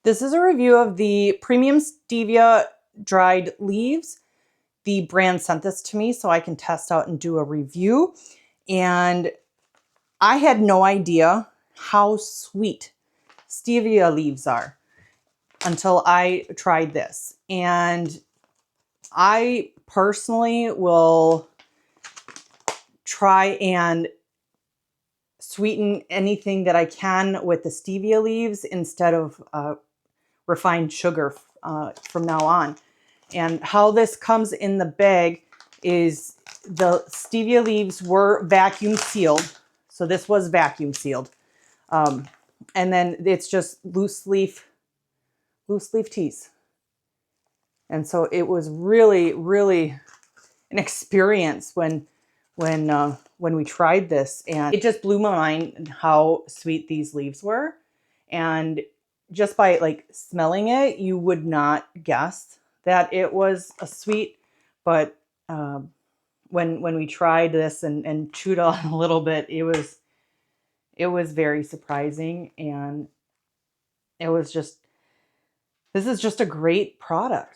This is a review of the premium stevia dried leaves. The brand sent this to me so I can test out and do a review. And I had no idea how sweet stevia leaves are until I tried this. And I personally will try and sweeten anything that I can with the stevia leaves instead of refined sugar from now on. And how this comes in the bag is the stevia leaves were vacuum sealed. So this was vacuum sealed. And then it's just loose leaf teas. And so it was really, really an experience when we tried this, and it just blew my mind how sweet these leaves were. And just by like smelling it, you would not guess that it was a sweet, but when we tried this and chewed on a little bit, it was very surprising. And it was just, this is just a great product.